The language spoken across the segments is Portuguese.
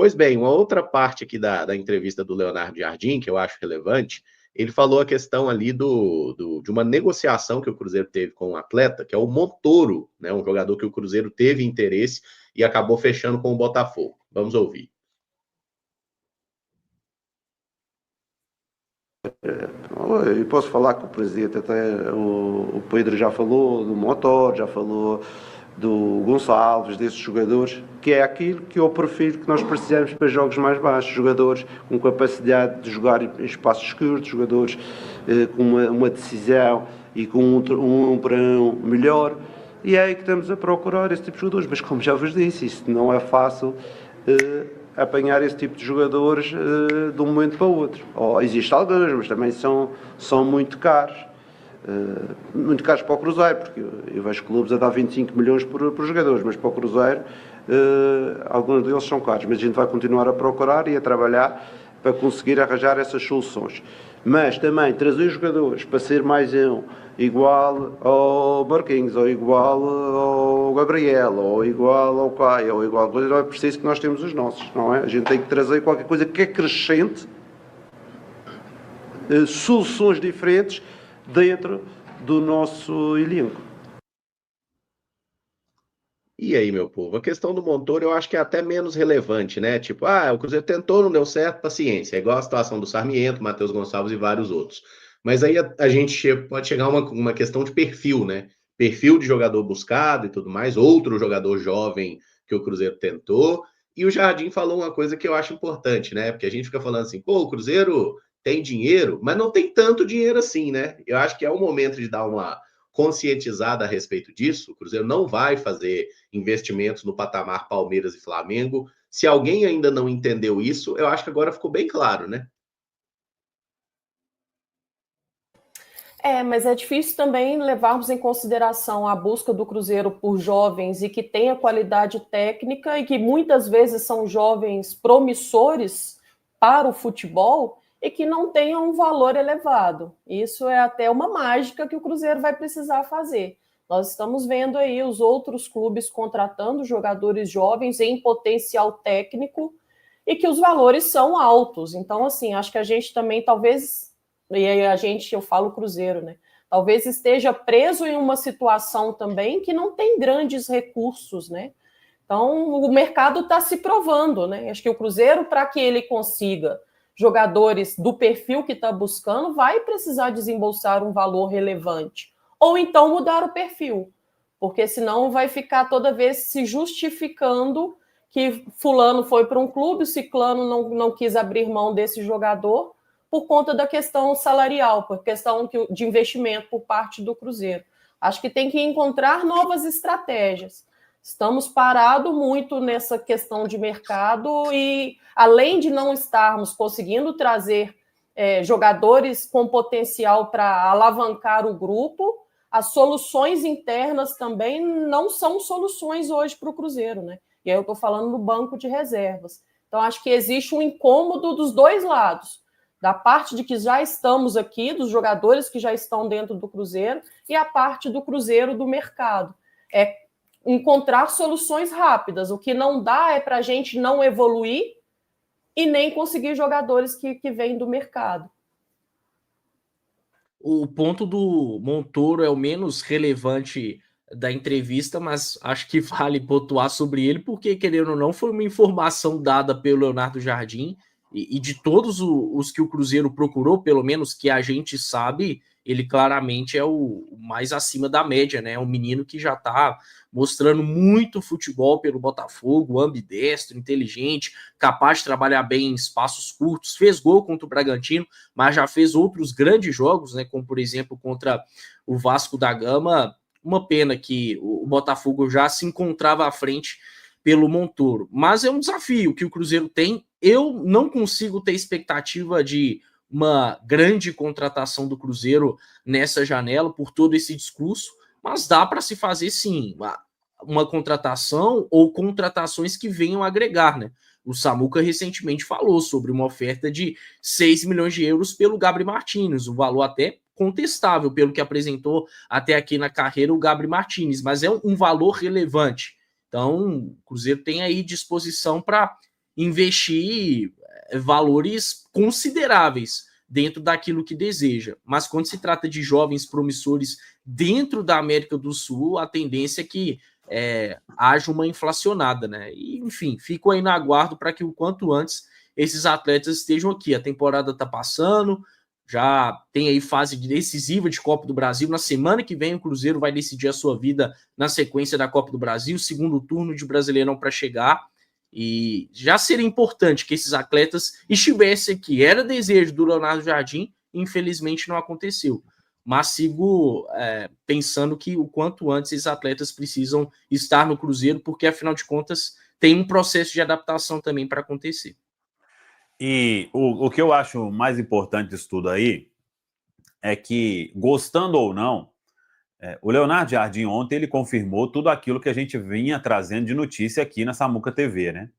Pois bem, uma outra parte aqui da entrevista do Leonardo Jardim, que eu acho relevante, ele falou a questão ali de uma negociação que o Cruzeiro teve com um atleta, que é o Montoro, né, um jogador que o Cruzeiro teve interesse e acabou fechando com o Botafogo. Vamos ouvir. Eu posso falar com o presidente, até o Pedro já falou do Motor, já falou do Gonçalves, desses jogadores, que é aquilo que é o perfil que nós precisamos para jogos mais baixos, jogadores com capacidade de jogar em espaços curtos, jogadores com uma decisão e com um para um melhor, e é aí que estamos a procurar esse tipo de jogadores, mas como já vos disse, isto não é fácil apanhar esse tipo de jogadores de um momento para o outro. Existem alguns, mas também são muito caros. Muito caros para o Cruzeiro, porque eu vejo clubes a dar 25 milhões por jogadores, mas para o Cruzeiro alguns deles são caros, mas a gente vai continuar a procurar e a trabalhar para conseguir arranjar essas soluções. Mas também trazer jogadores para ser mais igual ao Marquinhos, ou igual ao Gabriel, ou igual ao Caio, ou igual, não é preciso que nós temos os nossos, não é? A gente tem que trazer qualquer coisa que acrescente soluções diferentes dentro do nosso elenco. E aí, meu povo, a questão do Montoro eu acho que é até menos relevante, né? Tipo, o Cruzeiro tentou, não deu certo, paciência. É igual a situação do Sarmiento, Matheus Gonçalves e vários outros. Mas aí a gente pode chegar a uma questão de perfil, né? Perfil de jogador buscado e tudo mais, outro jogador jovem que o Cruzeiro tentou. E o Jardim falou uma coisa que eu acho importante, né? Porque a gente fica falando assim, pô, o Cruzeiro tem dinheiro, mas não tem tanto dinheiro assim, né? Eu acho que é o momento de dar uma conscientizada a respeito disso. O Cruzeiro não vai fazer investimentos no patamar Palmeiras e Flamengo. Se alguém ainda não entendeu isso, eu acho que agora ficou bem claro, né? Mas é difícil também levarmos em consideração a busca do Cruzeiro por jovens e que tenha qualidade técnica e que muitas vezes são jovens promissores para o futebol e que não tenham um valor elevado. Isso é até uma mágica que o Cruzeiro vai precisar fazer. Nós estamos vendo aí os outros clubes contratando jogadores jovens em potencial técnico e que os valores são altos. Então, assim, acho que a gente também talvez... E aí eu falo Cruzeiro, né? Talvez esteja preso em uma situação também que não tem grandes recursos, né? Então, o mercado está se provando, né? Acho que o Cruzeiro, para que ele consiga jogadores do perfil que está buscando, vai precisar desembolsar um valor relevante. Ou então mudar o perfil, porque senão vai ficar toda vez se justificando que fulano foi para um clube, o ciclano não quis abrir mão desse jogador, por conta da questão salarial, por questão de investimento por parte do Cruzeiro. Acho que tem que encontrar novas estratégias. Estamos parados muito nessa questão de mercado e, além de não estarmos conseguindo trazer jogadores com potencial para alavancar o grupo, as soluções internas também não são soluções hoje para o Cruzeiro, né? E aí eu estou falando no banco de reservas. Então, acho que existe um incômodo dos dois lados, da parte de que já estamos aqui, dos jogadores que já estão dentro do Cruzeiro, e a parte do Cruzeiro do mercado. É encontrar soluções rápidas. O que não dá é para a gente não evoluir e nem conseguir jogadores que vêm do mercado. O ponto do Montoro é o menos relevante da entrevista, mas acho que vale pontuar sobre ele, porque, querendo ou não, foi uma informação dada pelo Leonardo Jardim, e de todos os que o Cruzeiro procurou, pelo menos que a gente sabe, ele claramente é o mais acima da média, né? É um menino que já está mostrando muito futebol pelo Botafogo, ambidestro, inteligente, capaz de trabalhar bem em espaços curtos, fez gol contra o Bragantino, mas já fez outros grandes jogos, né? Como, por exemplo, contra o Vasco da Gama. Uma pena que o Botafogo já se encontrava à frente pelo Montoro. Mas é um desafio que o Cruzeiro tem. Eu não consigo ter expectativa de uma grande contratação do Cruzeiro nessa janela por todo esse discurso, mas dá para se fazer sim uma contratação ou contratações que venham agregar, né? O Samuca recentemente falou sobre uma oferta de 6 milhões de euros pelo Gabriel Martins, um valor até contestável pelo que apresentou até aqui na carreira o Gabriel Martins, mas é um valor relevante. Então, o Cruzeiro tem aí disposição para investir valores consideráveis dentro daquilo que deseja. Mas quando se trata de jovens promissores dentro da América do Sul, a tendência é que haja uma inflacionada, né? E, enfim, fico aí no aguardo para que o quanto antes esses atletas estejam aqui. A temporada está passando, já tem aí fase decisiva de Copa do Brasil. Na semana que vem o Cruzeiro vai decidir a sua vida na sequência da Copa do Brasil, segundo turno de Brasileirão para chegar. E já seria importante que esses atletas estivessem aqui. Era desejo do Leonardo Jardim, infelizmente não aconteceu. Mas sigo pensando que o quanto antes esses atletas precisam estar no Cruzeiro, porque afinal de contas tem um processo de adaptação também para acontecer. E o que eu acho mais importante disso tudo aí é que, gostando ou não, o Leonardo Jardim ontem ele confirmou tudo aquilo que a gente vinha trazendo de notícia aqui na Samuca TV, né?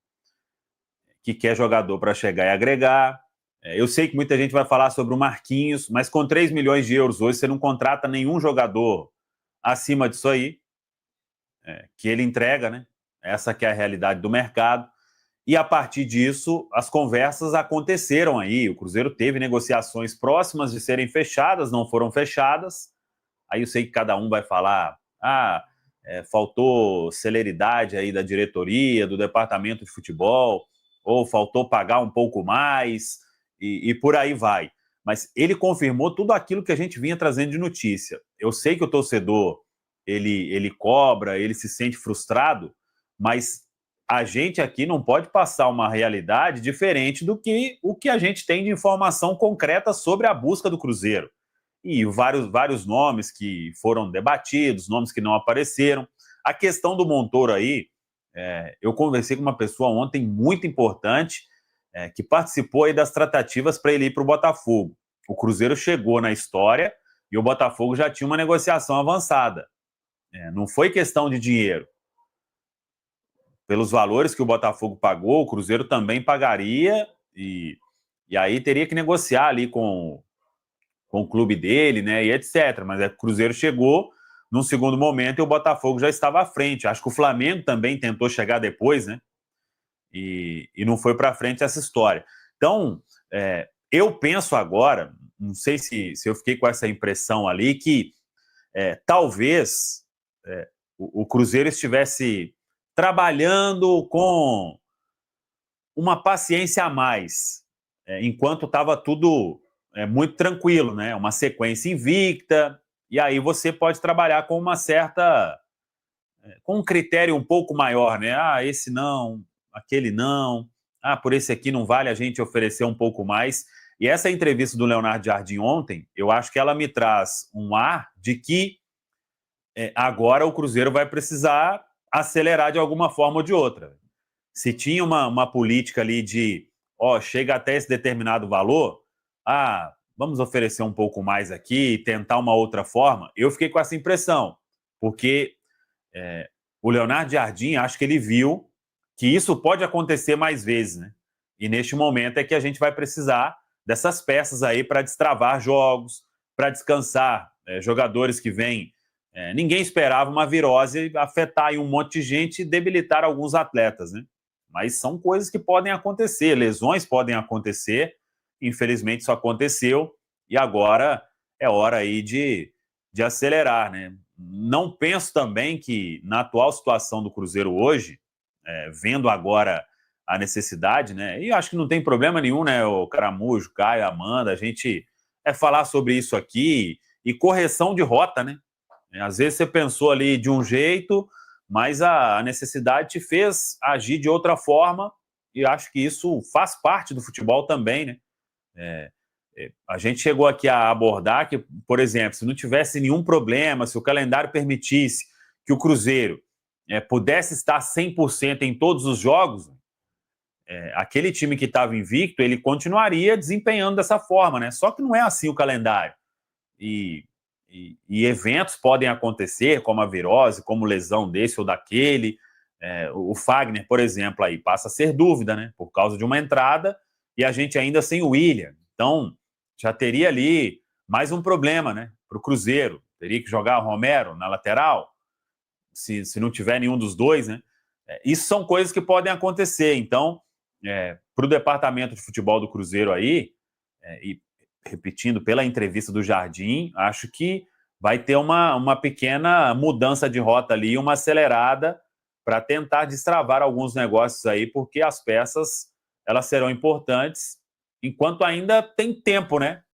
Que quer jogador para chegar e agregar. Eu sei que muita gente vai falar sobre o Marquinhos, mas com 3 milhões de euros hoje você não contrata nenhum jogador acima disso aí, que ele entrega, né? Essa que é a realidade do mercado. E a partir disso, as conversas aconteceram aí. O Cruzeiro teve negociações próximas de serem fechadas, não foram fechadas. Aí eu sei que cada um vai falar, faltou celeridade aí da diretoria, do departamento de futebol, ou faltou pagar um pouco mais, e por aí vai. Mas ele confirmou tudo aquilo que a gente vinha trazendo de notícia. Eu sei que o torcedor, ele cobra, ele se sente frustrado, mas a gente aqui não pode passar uma realidade diferente do que o que a gente tem de informação concreta sobre a busca do Cruzeiro. E vários nomes que foram debatidos, nomes que não apareceram. A questão do Montoro aí, eu conversei com uma pessoa ontem muito importante, que participou aí das tratativas para ele ir para o Botafogo. O Cruzeiro chegou na história e o Botafogo já tinha uma negociação avançada. Não foi questão de dinheiro. Pelos valores que o Botafogo pagou, o Cruzeiro também pagaria e aí teria que negociar ali com o clube dele, né, e etc. Mas o Cruzeiro chegou num segundo momento e o Botafogo já estava à frente. Acho que o Flamengo também tentou chegar depois, né, e não foi para frente essa história. Então, eu penso agora, não sei se eu fiquei com essa impressão ali, que talvez o Cruzeiro estivesse trabalhando com uma paciência a mais, enquanto estava tudo muito tranquilo, né? Uma sequência invicta, e aí você pode trabalhar com uma certa... com um critério um pouco maior, né? Esse não, aquele não, por esse aqui não vale a gente oferecer um pouco mais. E essa entrevista do Leonardo Jardim ontem, eu acho que ela me traz um ar de que agora o Cruzeiro vai precisar acelerar de alguma forma ou de outra. Se tinha uma política ali de, chega até esse determinado valor, vamos oferecer um pouco mais aqui, tentar uma outra forma, eu fiquei com essa impressão, porque o Leonardo Jardim, acho que ele viu que isso pode acontecer mais vezes, né? E neste momento é que a gente vai precisar dessas peças aí para destravar jogos, para descansar jogadores que vêm. Ninguém esperava uma virose afetar aí um monte de gente e debilitar alguns atletas, né? Mas são coisas que podem acontecer, lesões podem acontecer, infelizmente isso aconteceu, e agora é hora aí de acelerar, né? Não penso também que na atual situação do Cruzeiro hoje, vendo agora a necessidade, né? E acho que não tem problema nenhum, né? O Caramujo, Caio, Amanda, a gente falar sobre isso aqui e correção de rota, né? Às vezes você pensou ali de um jeito, mas a necessidade te fez agir de outra forma, e acho que isso faz parte do futebol também, né? A gente chegou aqui a abordar que, por exemplo, se não tivesse nenhum problema, se o calendário permitisse que o Cruzeiro pudesse estar 100% em todos os jogos, aquele time que estava invicto, ele continuaria desempenhando dessa forma, né? Só que não é assim o calendário. E eventos podem acontecer, como a virose, como lesão desse ou daquele. O Fagner, por exemplo, aí passa a ser dúvida, né? Por causa de uma entrada e a gente ainda sem o William. Então, já teria ali mais um problema, né? Para o Cruzeiro. Teria que jogar o Romero na lateral, se não tiver nenhum dos dois, né? Isso são coisas que podem acontecer. Então, para o departamento de futebol do Cruzeiro aí, e repetindo pela entrevista do Jardim, acho que vai ter uma pequena mudança de rota ali, uma acelerada para tentar destravar alguns negócios aí, porque as peças elas serão importantes enquanto ainda tem tempo, né?